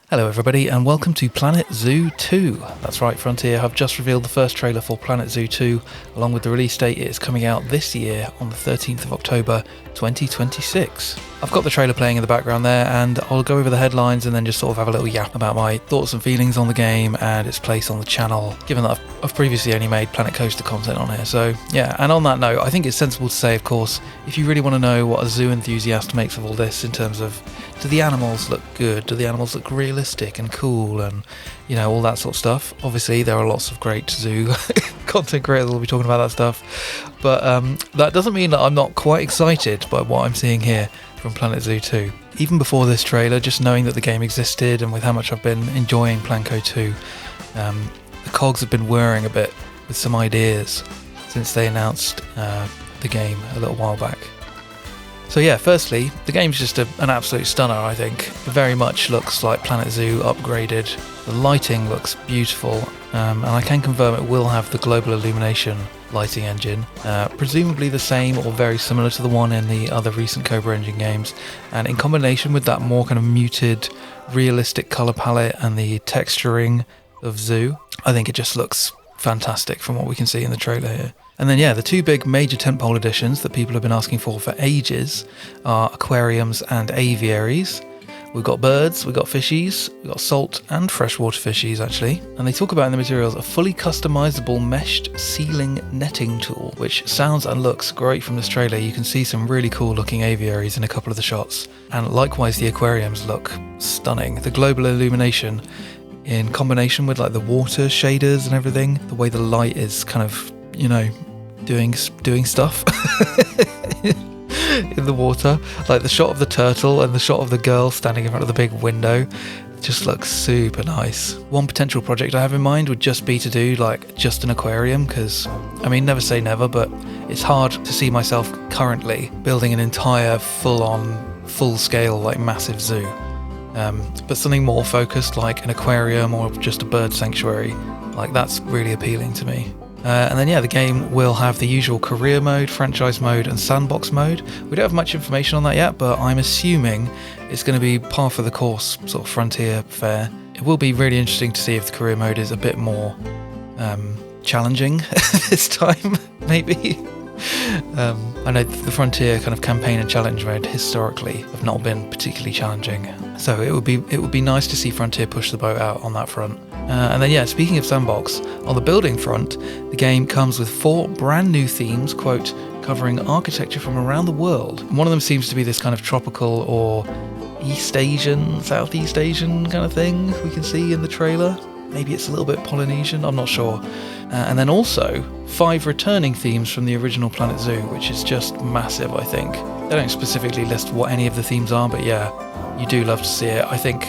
Hello everybody and welcome to Planet Zoo 2. That's right, Frontier have just revealed the first trailer for Planet Zoo 2. Along with the release date, it is coming out this year on the 13th of October 2026. I've got the trailer playing in the background there and I'll go over the headlines and then just sort of have a little yap about my thoughts and feelings on the game and its place on the channel, given that I've previously only made Planet Coaster content on here. So yeah, and on that note, I think it's sensible to say, of course, if you really want to know what a zoo enthusiast makes of all this in terms of, do the animals look good? Do the animals look realistic and cool and, you know, all that sort of stuff? Obviously, there are lots of great zoo content creators that will be talking about that stuff. But that doesn't mean that I'm not quite excited by what I'm seeing here from Planet Zoo 2. Even before this trailer, just knowing that the game existed and with how much I've been enjoying Planco 2, the cogs have been whirring a bit with some ideas since they announced the game a little while back. So yeah, firstly, the game's just an absolute stunner, I think. It very much looks like Planet Zoo upgraded. The lighting looks beautiful, and I can confirm it will have the global illumination lighting engine, presumably the same or very similar to the one in the other recent Cobra Engine games, and in combination with that more kind of muted, realistic colour palette and the texturing of Zoo, I think it just looks fantastic from what we can see in the trailer here. And then yeah, the two big major tentpole editions that people have been asking for ages are Aquariums and Aviaries. We've got birds, we've got fishies, we've got salt and freshwater fishies actually. And they talk about in the materials a fully customizable meshed ceiling netting tool, which sounds and looks great from this trailer. You can see some really cool looking aviaries in a couple of the shots. And likewise the aquariums look stunning. The global illumination in combination with like the water shaders and everything, the way the light is kind of, you know, doing stuff in the water, like the shot of the turtle and the shot of the girl standing in front of the big window just looks super nice. One potential project I have in mind would just be to do like just an aquarium, because I mean, never say never, but it's hard to see myself currently building an entire full scale like massive zoo, but something more focused like an aquarium or just a bird sanctuary, like that's really appealing to me. And then yeah, the game will have the usual career mode, franchise mode and sandbox mode. We don't have much information on that yet, but I'm assuming it's going to be par for the course sort of Frontier fare. It will be really interesting to see if the career mode is a bit more challenging this time, maybe. I know the Frontier kind of campaign and challenge mode historically have not been particularly challenging, so it would be nice to see Frontier push the boat out on that front. And then yeah, speaking of sandbox, on the building front, the game comes with 4 brand new themes, quote, covering architecture from around the world. And one of them seems to be this kind of tropical or East Asian, Southeast Asian kind of thing we can see in the trailer. Maybe it's a little bit Polynesian, I'm not sure. And then also 5 returning themes from the original Planet Zoo, which is just massive, I think. They don't specifically list what any of the themes are, but yeah, you do love to see it. I think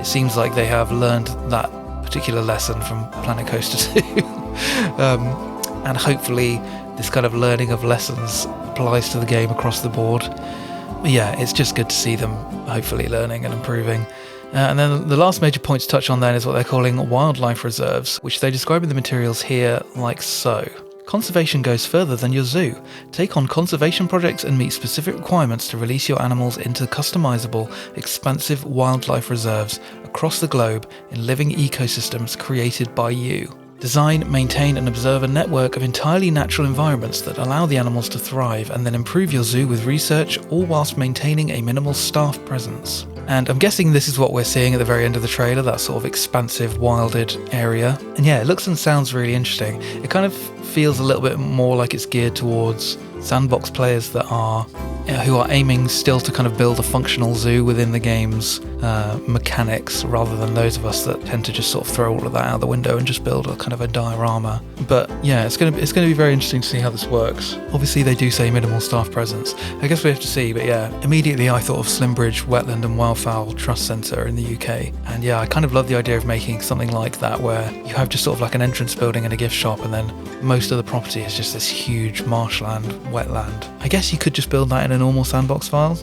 it seems like they have learned that particular lesson from Planet Coaster 2. And hopefully this kind of learning of lessons applies to the game across the board. But yeah, it's just good to see them hopefully learning and improving. And then the last major point to touch on then is what they're calling wildlife reserves, which they describe in the materials here like so. Conservation goes further than your zoo. Take on conservation projects and meet specific requirements to release your animals into customizable, expansive wildlife reserves across the globe in living ecosystems created by you. Design, maintain and observe a network of entirely natural environments that allow the animals to thrive, and then improve your zoo with research, all whilst maintaining a minimal staff presence. And I'm guessing this is what we're seeing at the very end of the trailer, that sort of expansive, wilded area. And yeah, it looks and sounds really interesting. It kind of feels a little bit more like it's geared towards sandbox players that are who are aiming still to kind of build a functional zoo within the game's mechanics, rather than those of us that tend to just sort of throw all of that out the window and just build a kind of a diorama. But yeah, it's going to be very interesting to see how this works. Obviously they do say minimal staff presence. I guess we have to see, but yeah, immediately I thought of Slimbridge Wetland and Wildfowl Trust Centre in the UK. And yeah, I kind of love the idea of making something like that, where you have just sort of like an entrance building and a gift shop, and then most of the property is just this huge marshland, wetland. I guess you could just build that in a normal sandbox file.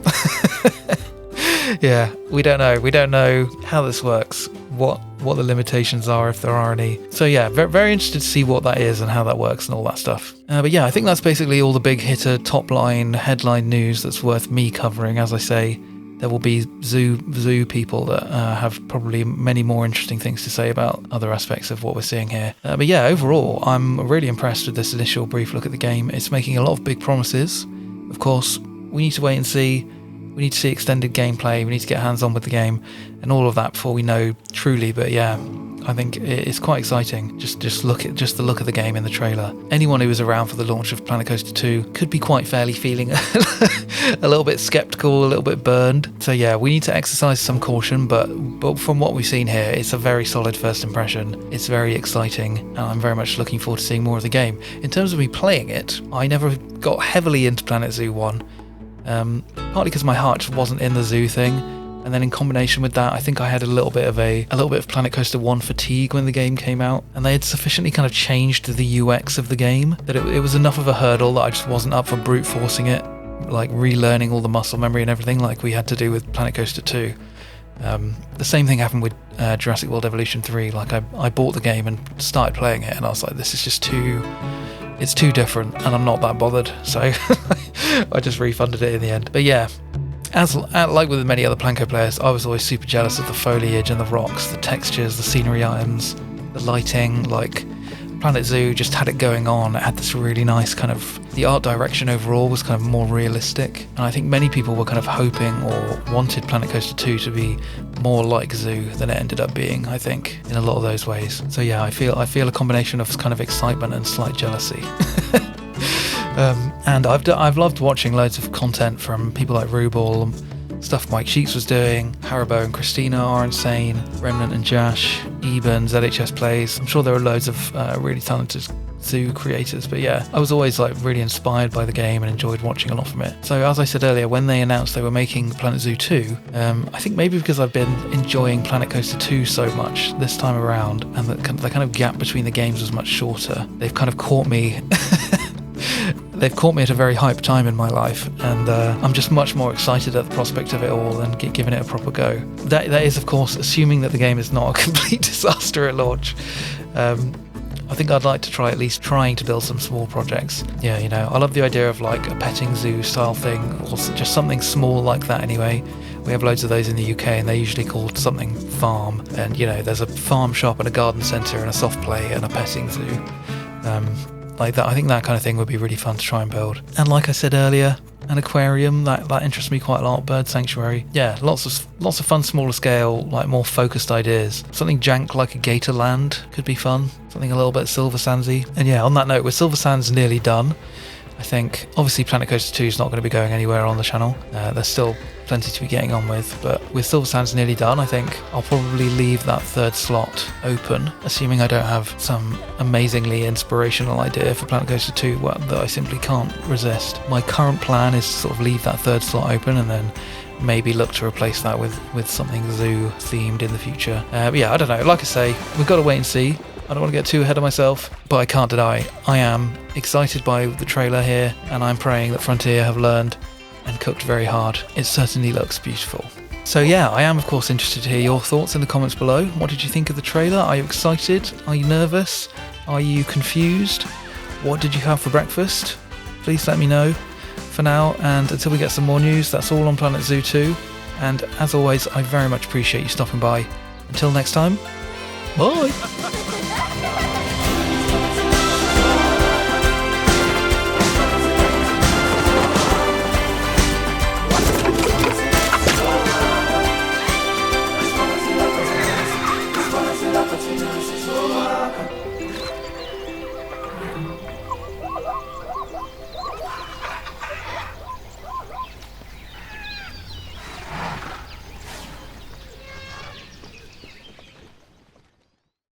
Yeah, we don't know. We don't know how this works, what the limitations are, if there are any. So yeah, very, very interested to see what that is and how that works and all that stuff. But yeah, I think that's basically all the big hitter, top line, headline news that's worth me covering. As I say, there will be zoo people that have probably many more interesting things to say about other aspects of what we're seeing here. But yeah, overall, I'm really impressed with this initial brief look at the game. It's making a lot of big promises. Of course, we need to wait and see. We need to see extended gameplay. We need to get hands-on with the game and all of that before we know truly. But yeah, I think it's quite exciting. Just the look of the game in the trailer. Anyone who was around for the launch of Planet Coaster 2 could be quite fairly feeling a little bit skeptical, a little bit burned. So yeah, we need to exercise some caution, but from what we've seen here, it's a very solid first impression. It's very exciting, and I'm very much looking forward to seeing more of the game. In terms of me playing it, I never got heavily into Planet Zoo 1, partly because my heart just wasn't in the zoo thing. And then in combination with that, I think I had a little bit of Planet Coaster 1 fatigue when the game came out, and they had sufficiently kind of changed the UX of the game that it was enough of a hurdle that I just wasn't up for brute forcing it, like relearning all the muscle memory and everything like we had to do with Planet Coaster 2. The same thing happened with Jurassic World Evolution 3. Like I bought the game and started playing it, and I was like, this is just it's too different, and I'm not that bothered. So I just refunded it in the end. But yeah, like with many other Planco players, I was always super jealous of the foliage and the rocks, the textures, the scenery items, the lighting. Like Planet Zoo just had it going on. It had this really nice kind of, the art direction overall was kind of more realistic, and I think many people were kind of hoping or wanted Planet Coaster 2 to be more like Zoo than it ended up being, I think, in a lot of those ways. So yeah, I feel a combination of kind of excitement and slight jealousy. And I've loved watching loads of content from people like Rubal, stuff Mike Sheets was doing, Haribo and Christina are insane, Remnant and Jash, Eben, ZHS Plays. I'm sure there are loads of really talented Zoo creators, but yeah, I was always like really inspired by the game and enjoyed watching a lot from it. So as I said earlier, when they announced they were making Planet Zoo 2, I think maybe because I've been enjoying Planet Coaster 2 so much this time around, and the kind of gap between the games was much shorter, they've kind of caught me They've caught me at a very hype time in my life, and I'm just much more excited at the prospect of it all and giving it a proper go. That is, of course, assuming that the game is not a complete disaster at launch. I think I'd like to try at least trying to build some small projects. Yeah, you know, I love the idea of like a petting zoo style thing, or just something small like that anyway. We have loads of those in the UK, and they're usually called something farm. And, you know, there's a farm shop and a garden centre and a soft play and a petting zoo. Like that, I think that kind of thing would be really fun to try and build. And like I said earlier, an aquarium, that interests me quite a lot. Bird sanctuary, yeah, lots of fun, smaller scale, like more focused ideas. Something jank like a Gator Land could be fun. Something a little bit Silver Sandsy. And yeah, on that note, with Silver Sands nearly done, I think obviously Planet Coaster 2 is not going to be going anywhere on the channel. There's still plenty to be getting on with, but with Silver Sands nearly done, I think I'll probably leave that third slot open, assuming I don't have some amazingly inspirational idea for Planet Coaster 2 that I simply can't resist. My current plan is to sort of leave that third slot open and then maybe look to replace that with something zoo themed in the future. But yeah, I don't know, like I say, we've got to wait and see. I don't want to get too ahead of myself, but I can't deny I am excited by the trailer here, and I'm praying that Frontier have learned and cooked very hard. It certainly looks beautiful. So yeah, I am of course interested to hear your thoughts in the comments below. What did you think of the trailer? Are you excited? Are you nervous? Are you confused? What did you have for breakfast? Please let me know. For now, and until we get some more news, that's all on Planet Zoo 2. And as always, I very much appreciate you stopping by. Until next time, bye!